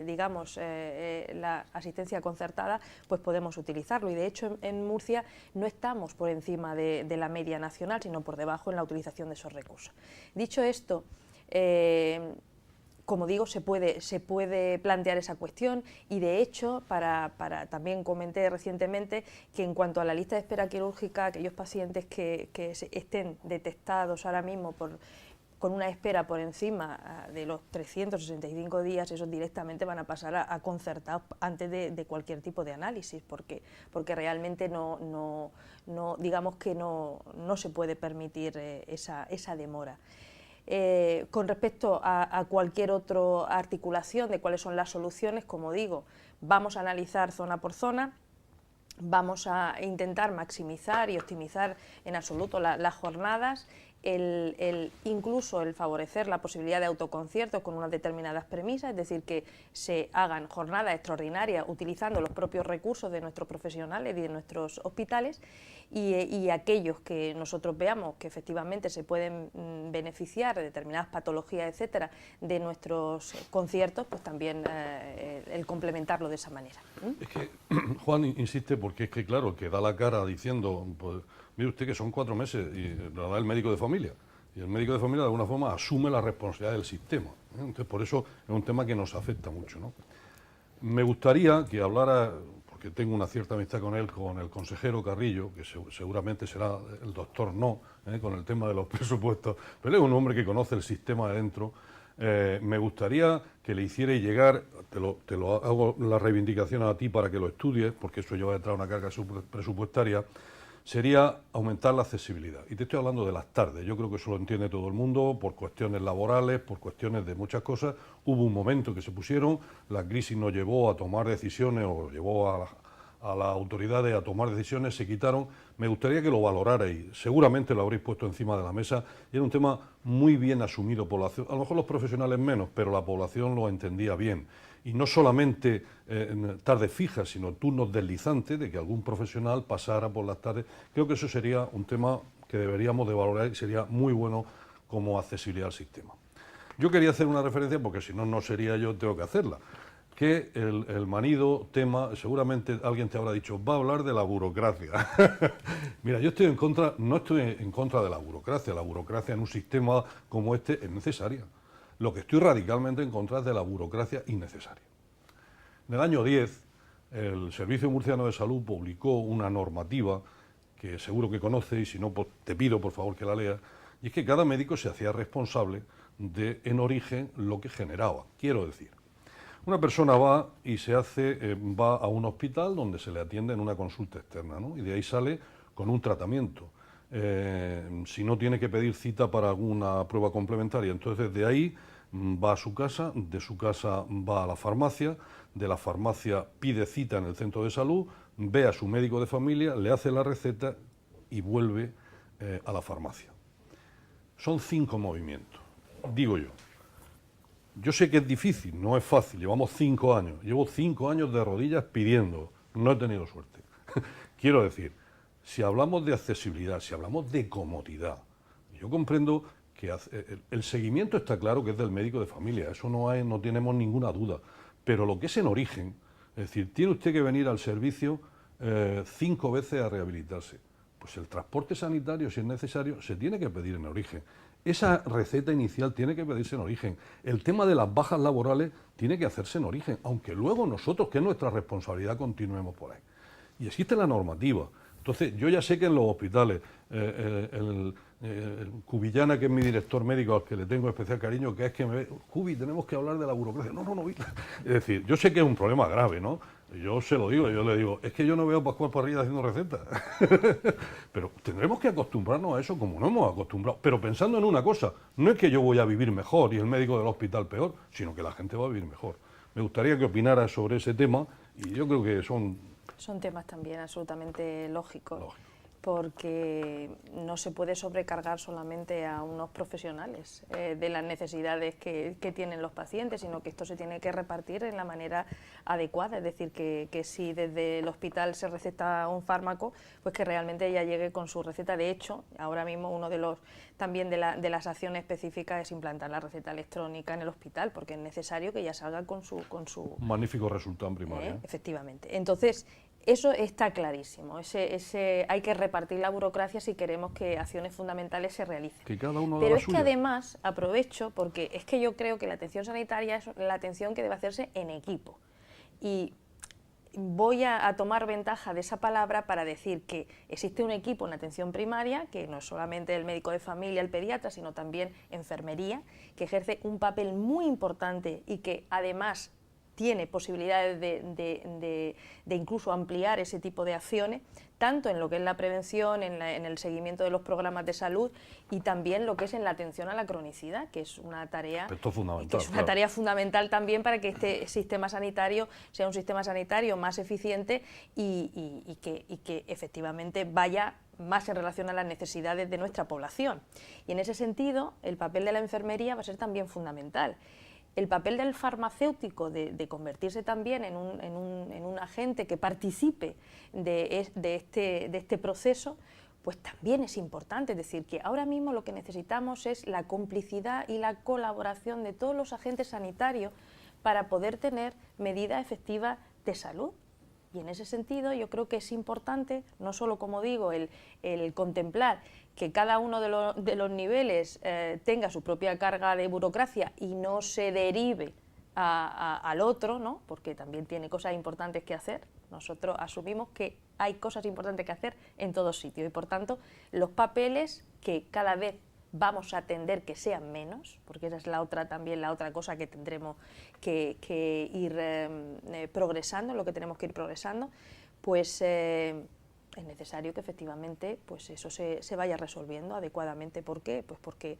digamos, la asistencia concertada, pues podemos utilizarlo. Y de hecho en Murcia no estamos por encima de la media nacional, sino por debajo en la utilización de esos recursos. Dicho esto, como digo, se puede plantear esa cuestión y de hecho también comenté recientemente que en cuanto a la lista de espera quirúrgica, aquellos pacientes que estén detectados ahora mismo con una espera por encima de los 365 días, esos directamente van a pasar a concertados antes de cualquier tipo de análisis, porque realmente digamos que no se puede permitir esa demora. Con respecto a cualquier otra articulación de cuáles son las soluciones, como digo, vamos a analizar zona por zona, vamos a intentar maximizar y optimizar en absoluto las jornadas, incluso el favorecer la posibilidad de autoconciertos con unas determinadas premisas, es decir, que se hagan jornadas extraordinarias utilizando los propios recursos de nuestros profesionales y de nuestros hospitales, y aquellos que nosotros veamos que efectivamente se pueden beneficiar de determinadas patologías, etcétera, de nuestros conciertos, pues también el complementarlo de esa manera. Es que Juan insiste porque es que, claro, que da la cara diciendo, pues, mire usted que son 4 meses y lo da el médico de familia. Y el médico de familia de alguna forma asume la responsabilidad del sistema, ¿eh? Entonces por eso es un tema que nos afecta mucho, ¿no? Me gustaría que hablara, porque tengo una cierta amistad con él, con el consejero Carrillo, que seguramente será el doctor No, con el tema de los presupuestos, pero es un hombre que conoce el sistema de dentro. Me gustaría que le hiciera llegar, te lo hago la reivindicación a ti para que lo estudies, porque eso lleva detrás una carga presupuestaria, sería aumentar la accesibilidad. Y te estoy hablando de las tardes, yo creo que eso lo entiende todo el mundo, por cuestiones laborales, por cuestiones de muchas cosas. Hubo un momento que se pusieron, la crisis nos llevó a tomar decisiones, o llevó a las autoridades a tomar decisiones, se quitaron. Me gustaría que lo valorarais, seguramente lo habréis puesto encima de la mesa, y era un tema muy bien asumido por a lo mejor los profesionales menos, pero la población lo entendía bien. Y no solamente en tardes fijas, sino turnos deslizantes, de que algún profesional pasara por las tardes. Creo que eso sería un tema que deberíamos de valorar y sería muy bueno como accesibilidad al sistema. Yo quería hacer una referencia, porque si no, no sería yo, tengo que hacerla. que el manido tema, seguramente alguien te habrá dicho, va a hablar de la burocracia. Mira, yo no estoy en contra de la burocracia en un sistema como este es necesaria. Lo que estoy radicalmente en contra es de la burocracia innecesaria. En el año 10, el Servicio Murciano de Salud publicó una normativa que seguro que conoce, y si no, pues te pido por favor que la leas, y es que cada médico se hacía responsable de, en origen, lo que generaba. Quiero decir, una persona va y va a un hospital donde se le atiende en una consulta externa, ¿no? Y de ahí sale con un tratamiento. Si no tiene que pedir cita para alguna prueba complementaria, entonces de ahí va a su casa, de su casa va a la farmacia, de la farmacia pide cita en el centro de salud, ve a su médico de familia, le hace la receta y vuelve a la farmacia. Son 5 movimientos, digo yo. Yo sé que es difícil, no es fácil, llevamos 5 años, llevo 5 años de rodillas pidiendo, no he tenido suerte. Quiero decir, si hablamos de accesibilidad, si hablamos de comodidad, yo comprendo que el seguimiento está claro que es del médico de familia, eso no tenemos ninguna duda, pero lo que es en origen, es decir, tiene usted que venir al servicio 5 veces a rehabilitarse, pues el transporte sanitario, si es necesario, se tiene que pedir en origen. Esa receta inicial tiene que pedirse en origen. El tema de las bajas laborales tiene que hacerse en origen, aunque luego nosotros, que es nuestra responsabilidad, continuemos por ahí. Y existe la normativa. Entonces, yo ya sé que en los hospitales, el Cubillana, que es mi director médico, al que le tengo especial cariño, que es que me ve, Cubi, tenemos que hablar de la burocracia. No. Es decir, yo sé que es un problema grave, ¿no? Yo se lo digo, yo le digo, es que yo no veo a Pascual Parrilla haciendo recetas. Pero tendremos que acostumbrarnos a eso como no hemos acostumbrado. Pero pensando en una cosa, no es que yo voy a vivir mejor y el médico del hospital peor, sino que la gente va a vivir mejor. Me gustaría que opinara sobre ese tema y yo creo que son temas también absolutamente lógicos. Porque no se puede sobrecargar solamente a unos profesionales de las necesidades que tienen los pacientes, sino que esto se tiene que repartir en la manera adecuada, es decir, que si desde el hospital se receta un fármaco, pues que realmente ella llegue con su receta. De hecho, ahora mismo uno de las acciones específicas es implantar la receta electrónica en el hospital, porque es necesario que ella salga con su magnífico resultado en primaria. Efectivamente. Entonces, eso está clarísimo, hay que repartir la burocracia si queremos que acciones fundamentales se realicen. Que cada uno Pero la es suya. que además, aprovecho, porque es que yo creo que la atención sanitaria es la atención que debe hacerse en equipo. Y voy a tomar ventaja de esa palabra para decir que existe un equipo en la atención primaria, que no es solamente el médico de familia, el pediatra, sino también enfermería, que ejerce un papel muy importante y que además tiene posibilidades de incluso ampliar ese tipo de acciones, tanto en lo que es la prevención, en el seguimiento de los programas de salud y también lo que es en la atención a la cronicidad, que es una tarea, tarea fundamental también para que este sistema sanitario sea un sistema sanitario más eficiente y que efectivamente vaya más en relación a las necesidades de nuestra población. Y en ese sentido, el papel de la enfermería va a ser también fundamental. El papel del farmacéutico de convertirse también en un agente que participe de este proceso, pues también es importante. Es decir, que ahora mismo lo que necesitamos es la complicidad y la colaboración de todos los agentes sanitarios para poder tener medidas efectivas de salud. Y en ese sentido yo creo que es importante, no solo, como digo, el contemplar que cada uno de los niveles tenga su propia carga de burocracia y no se derive al otro, ¿no? Porque también tiene cosas importantes que hacer. Nosotros asumimos que hay cosas importantes que hacer en todos sitios y, por tanto, los papeles que cada vez vamos a tender que sean menos, porque esa es la otra cosa que tendremos que ir progresando, lo que tenemos que ir progresando, pues es necesario que efectivamente pues eso se vaya resolviendo adecuadamente. ¿Por qué? Pues porque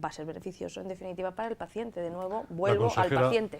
va a ser beneficioso en definitiva para el paciente. De nuevo, vuelvo al paciente.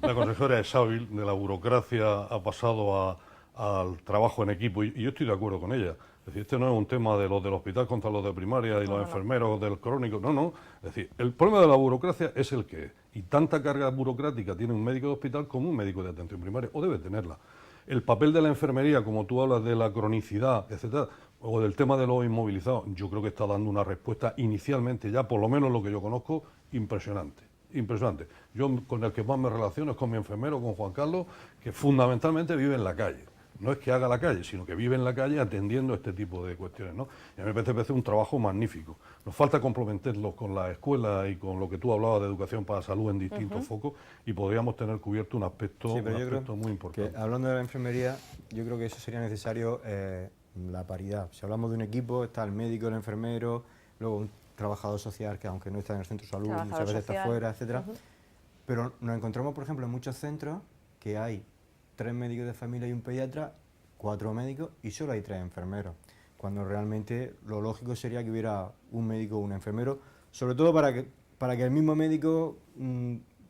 La consejera es hábil, de la burocracia ha pasado al trabajo en equipo y yo estoy de acuerdo con ella. Es decir, este no es un tema de los del hospital contra los de primaria y los enfermeros del crónico, no. Es decir, el problema de la burocracia es el que es. Y tanta carga burocrática tiene un médico de hospital como un médico de atención primaria, o debe tenerla. El papel de la enfermería, como tú hablas de la cronicidad, etcétera, o del tema de los inmovilizados, yo creo que está dando una respuesta inicialmente, ya por lo menos lo que yo conozco, impresionante. impresionante. Yo con el que más me relaciono es con mi enfermero, con Juan Carlos, que fundamentalmente vive en la calle. No es que haga la calle, sino que vive en la calle atendiendo este tipo de cuestiones, ¿no? Y a mí me parece un trabajo magnífico. Nos falta complementarlo con la escuela y con lo que tú hablabas de educación para la salud en distintos focos, y podríamos tener cubierto un aspecto, Sí, pero yo creo muy importante. que, hablando de la enfermería, yo creo que eso sería necesario, la paridad. Si hablamos de un equipo, está el médico, el enfermero, luego un trabajador social que aunque no está en el centro de salud, muchas veces está fuera, etcétera. Pero nos encontramos, por ejemplo, en muchos centros que hay 3 médicos de familia y un pediatra, 4 médicos y solo hay 3 enfermeros, cuando realmente lo lógico sería que hubiera un médico o un enfermero, sobre todo para que el mismo médico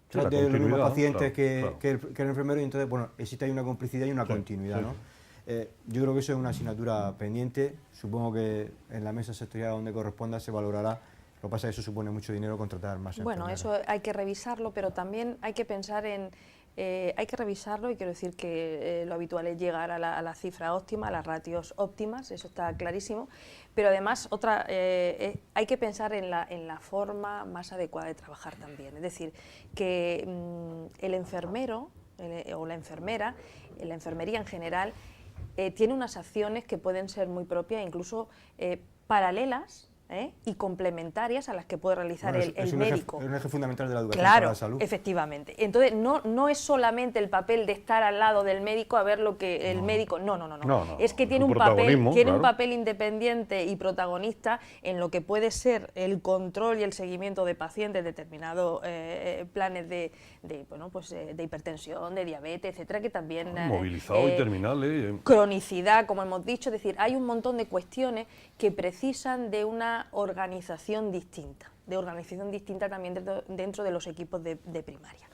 trate los mismos pacientes que el enfermero, y entonces, bueno, existe ahí una complicidad y una continuidad, ¿no? Yo creo que eso es una asignatura pendiente, supongo que en la mesa sectorial donde corresponda se valorará. Lo que pasa es que eso supone mucho dinero contratar más enfermeros. Bueno, eso hay que revisarlo, pero también hay que pensar en... hay que revisarlo, y quiero decir que lo habitual es llegar a la cifra óptima, a las ratios óptimas, eso está clarísimo, pero además hay que pensar en la forma más adecuada de trabajar también, es decir, que el enfermero o la enfermera, la enfermería en general, tiene unas acciones que pueden ser muy propias, incluso paralelas, y complementarias a las que puede realizar el médico. Es un eje fundamental de la educación, claro, para la salud. Efectivamente. Entonces, no es solamente el papel de estar al lado del médico a ver lo que el médico... No. Es que tiene un papel independiente y protagonista en lo que puede ser el control y el seguimiento de pacientes, determinados planes de hipertensión, de diabetes, etcétera, que también... movilizado y terminales. Cronicidad, como hemos dicho, es decir, hay un montón de cuestiones que precisan de una organización distinta también dentro de los equipos de primaria.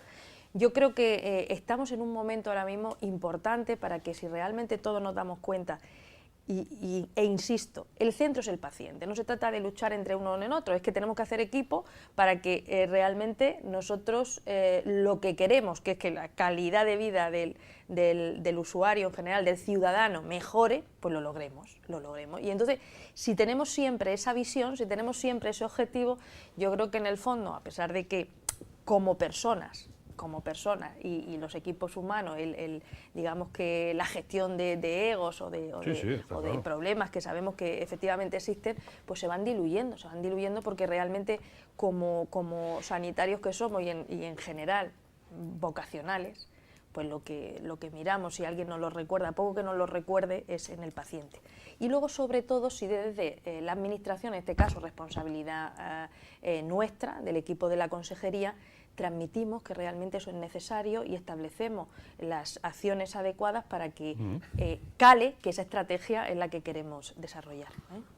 Yo creo que estamos en un momento ahora mismo importante para que, si realmente todos nos damos cuenta, e insisto, el centro es el paciente, no se trata de luchar entre uno en otro, es que tenemos que hacer equipo para que realmente nosotros lo que queremos, que es que la calidad de vida del usuario en general, del ciudadano, mejore, pues lo logremos. Y entonces, si tenemos siempre esa visión, si tenemos siempre ese objetivo, yo creo que en el fondo, a pesar de que como personas y los equipos humanos, digamos que la gestión de egos o de problemas que sabemos que efectivamente existen, pues se van diluyendo porque realmente como sanitarios que somos y en general vocacionales, pues lo que miramos, si alguien nos lo recuerda, poco que nos lo recuerde, es en el paciente. Y luego, sobre todo, si desde la administración, en este caso responsabilidad nuestra, del equipo de la consejería, transmitimos que realmente eso es necesario y establecemos las acciones adecuadas para que cale que esa estrategia es la que queremos desarrollar.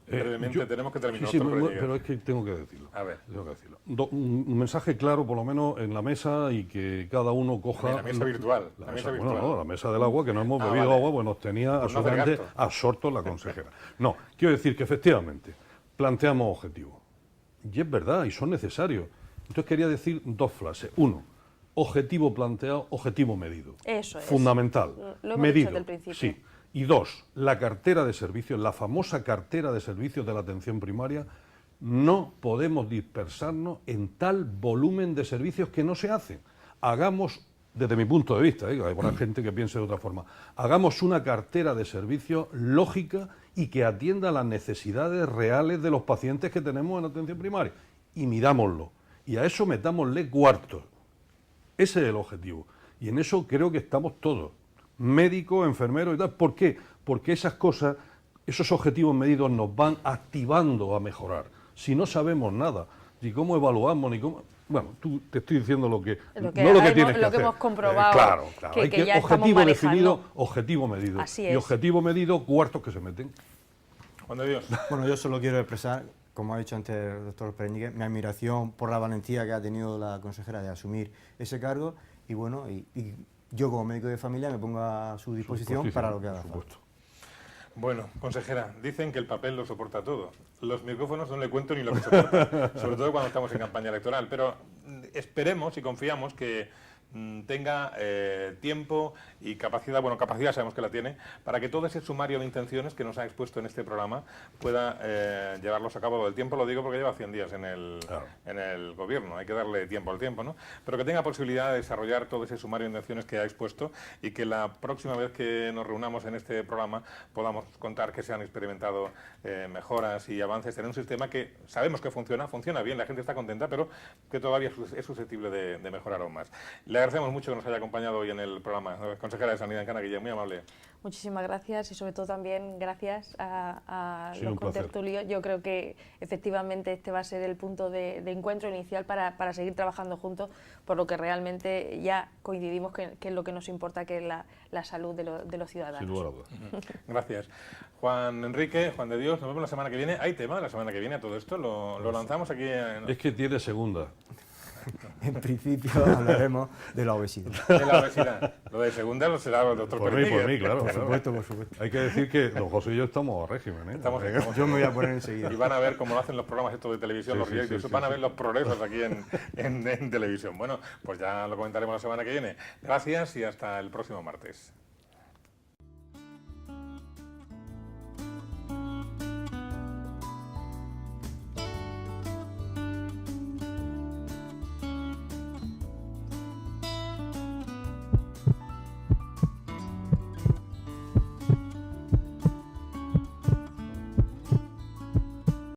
Brevemente, tenemos que terminar. Sí, pero es que tengo que decirlo. A ver. Un mensaje claro, por lo menos, en la mesa, y que cada uno coja... La mesa virtual. La mesa del agua, que no hemos bebido agua, pues nos tenía absolutamente absortos la consejera. No, quiero decir que efectivamente planteamos objetivos. Y es verdad, y son necesarios. Entonces quería decir 2 frases. 1, objetivo planteado, objetivo medido. Eso es. Fundamental. Lo hemos medido, dicho desde el principio. Sí. Y 2, la cartera de servicios, la famosa cartera de servicios de la atención primaria. No podemos dispersarnos en tal volumen de servicios que no se hacen. Hagamos, desde mi punto de vista, hay buena gente que piense de otra forma, hagamos una cartera de servicios lógica y que atienda las necesidades reales de los pacientes que tenemos en atención primaria. Y mirámoslo. Y a eso metámosle cuartos. Ese es el objetivo. Y en eso creo que estamos todos, médicos, enfermeros y tal. ¿Por qué? Porque esas cosas, esos objetivos medidos nos van activando a mejorar. Si no sabemos nada, ni cómo evaluamos, ni cómo... Bueno, te estoy diciendo lo que tienes que hacer. Lo que hemos comprobado. Claro. Que ya objetivo estamos definido, objetivo medido. Así y es. objetivo medido, cuartos que se meten. Juan de Dios. Bueno, yo solo quiero expresar, como ha dicho antes el doctor Pereñique, mi admiración por la valentía que ha tenido la consejera de asumir ese cargo, y bueno, y yo como médico de familia me pongo a su disposición para lo que haga falta. Bueno, consejera, dicen que el papel lo soporta todo. Los micrófonos no le cuento ni lo que soportan, sobre todo cuando estamos en campaña electoral, pero esperemos y confiamos que tenga tiempo y capacidad, bueno, capacidad sabemos que la tiene, para que todo ese sumario de intenciones que nos ha expuesto en este programa pueda llevarlos a cabo. El tiempo lo digo porque lleva 100 días en el gobierno, hay que darle tiempo al tiempo, ¿no? Pero que tenga posibilidad de desarrollar todo ese sumario de intenciones que ha expuesto y que la próxima vez que nos reunamos en este programa podamos contar que se han experimentado mejoras y avances en un sistema que sabemos que funciona bien, la gente está contenta, pero que todavía es susceptible de mejorar aún más. Le agradecemos mucho que nos haya acompañado hoy en el programa. Consejera de Sanidad en Canaguilla, muy amable. Muchísimas gracias y sobre todo también gracias a Sí, los un placer. contertulios. Yo creo que efectivamente este va a ser el punto de encuentro inicial para seguir trabajando juntos, por lo que realmente ya coincidimos que es lo que nos importa, que es la salud de los ciudadanos. Sin lugar a dudas. Gracias. Juan Enrique, Juan de Dios, nos vemos la semana que viene. ¿Hay tema la semana que viene a todo esto? ¿Lo lanzamos aquí en... Es que tiene segunda. En principio hablaremos de la obesidad. De la obesidad. Lo de segunda lo será el doctor Por mí, claro. Por claro. supuesto, por supuesto. Hay que decir que don José y yo estamos a régimen, ¿eh? Yo me voy a poner enseguida. Y van a ver cómo lo hacen los programas estos de televisión, Sí, los sí, realities, sí, van a sí, ver los progresos aquí en televisión. Bueno, pues ya lo comentaremos la semana que viene. Gracias y hasta el próximo martes.